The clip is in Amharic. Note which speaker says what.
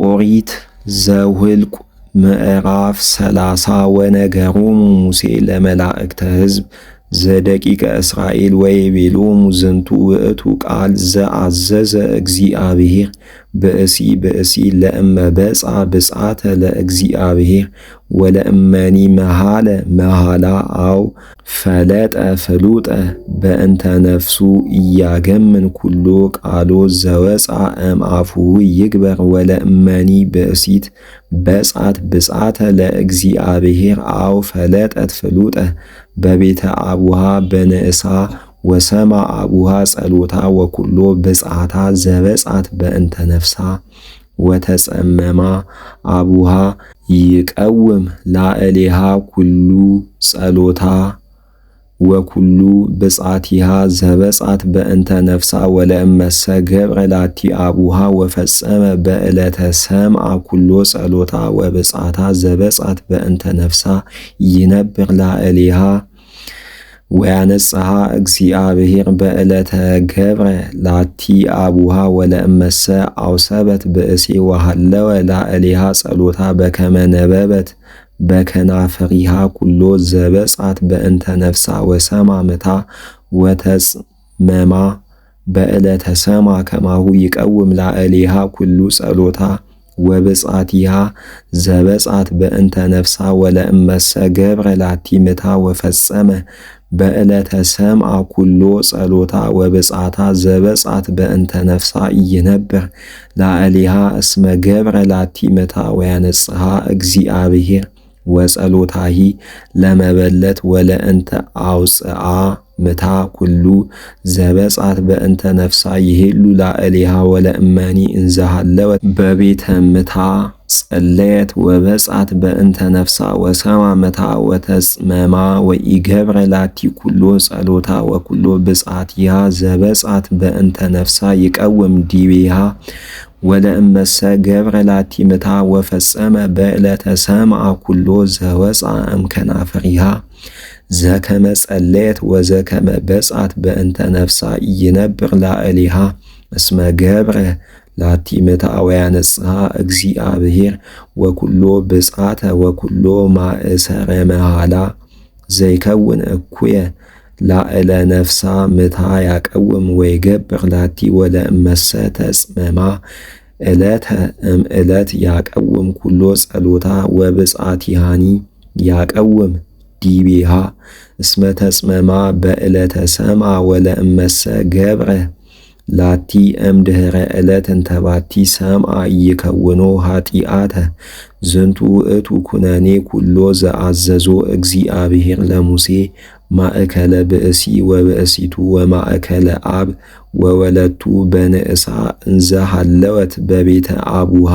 Speaker 1: ኦሪት ዘኍልቍ ምዕራፍ 30 ወነገሮሙ ሙሴ ለመላእክተ ሕዝብ ዘደቂቀ እስራኤል ወይቤሎሙ ዝንቱ ውእቱ ቃል ዘአዘዘ እግዚአብሔር ብእሲ ለእመ በጽአ ብጽአተ ለእግዚአብሔር ወለእመኒ መሃለ መሃላ አው ፈለጠ ፍሉጠ በእንተ ነፍሱ እያገምን ኩሎ ቃሎ ዘወፅአ እምአፉሁ ይግበር ወለእመኒ ብእሲት በጽአት ብጽአተ ለእግዚአብሔር አው ፈለጠት ፍሉጠ በቤተ አቡሃ በንእሳ ወሰማ አቡሃ ጸሎታ ወኩሎ ብጽአታ ዘበጽአት በእንተ ነፍሳ ወተጸመማ አቡሃ ይቀውም ላዕሌሃ ኩሉ ጸሎታ ወኩሉ ብጽአቲሃ ዘበጽአት በእንተ ነፍሳ ወለእመሰ ገብረ ላቲ አቡሃ ወፈጸመ በዕለተ ሰምዓ ኩሎ ጸሎታ ወብጽአታ ዘበጽአት በእንተ ነፍሳ ይነብር ላዕሌሃ ወያነጽሐ እግዚአብሔር በዕለተ ገብረ ላቲ አቡሃ ወለእመሰ አውሰበት ብእሴ ወሃለወ ላዕሌሃ ጸሎታ በከመ ነበበት በከናፍሪሃ ኩሎ ዘበጽአት በእንተ ነፍሳ ወሰማ ምታ ወተጽመማ በዕለተ ሰማ ከማሁ ይቀውም ላዕሌሃ ኩሉ ጸሎታ ወብጽአቲሃ ዘበጽአት በእንተ ነፍሳ ወለእመሰ ገብረ ላቲ ምታ ወፈጸመ በዕለተ ሰምዓ ኩሎ ጸሎታ ወብጽአታ ዘበጽአት በእንተ ነፍሳ ይነብር ላዕሌሃ እስመ ገብረ ላቲ ምታ ወያነጽሐ እግዚአብሔር ወጸሎታሂ ለመበለት ወለእንተ አውፅአ ምታ ኩሉ ዘበጽአት በእንተ ነፍሳ ይሄሉ ላዕሌሃ ወለእመኒ እንዘሃለወት በቤተ ምታ ጸለየት ወበጽአት በእንተ ነፍሳ ወሰማ ምታ ወተጽመማ ወኢገብረ ላቲ ኩሎ ጸሎታ ወኩሎ ብጽአቲሃ ዘበጽአት በእንተ ነፍሳ ይቀውም ዲቤሃ ወለእመሰ ገብረ ላቲ ምታ ወፈጸመ በዕለተ ሰምዓ ኩሎ ዘወፅአ እምከናፍሪሃ ዘከመ ጸለየት ወዘከመ በጽአት በእንተ ነፍሳ ይነብር ላዕሌሃ እስመ ገብረ ላቲ ምታ ወያነጽሐ እግዚአብሔር ወኩሎ ብጽአተ ወኩሎ ማእሰረ መሃላ ዘይከውን እኩየ ላዕለ ነፍሳ ምታ ያቀውም ወይገብር ላቲ ወለእመሰ ተጽመማ ዕለተ እምዕለት ያቀውም ኩሎ ጸሎታ ወብጽአቲሃኒ ያቀውም ዲቤሃ እስመ ተጽመማ በዕለተ ሰምዓ ወለእመሰ ገብረ ላቲ እምድኅረ ዕለት እንተባቲ ሰምዓ ይከውኖ ኃጢአተ ዝንቱ ውእቱ ኩነኔ ኩሎ ዘአዘዞ እግዚአብሔር ለሙሴ ማእከለ ብእሲ ወብእሲቱ ወማእከለ አብ ወወለቱ በንእሳ እንዘሃለወት በቤተ አቡሃ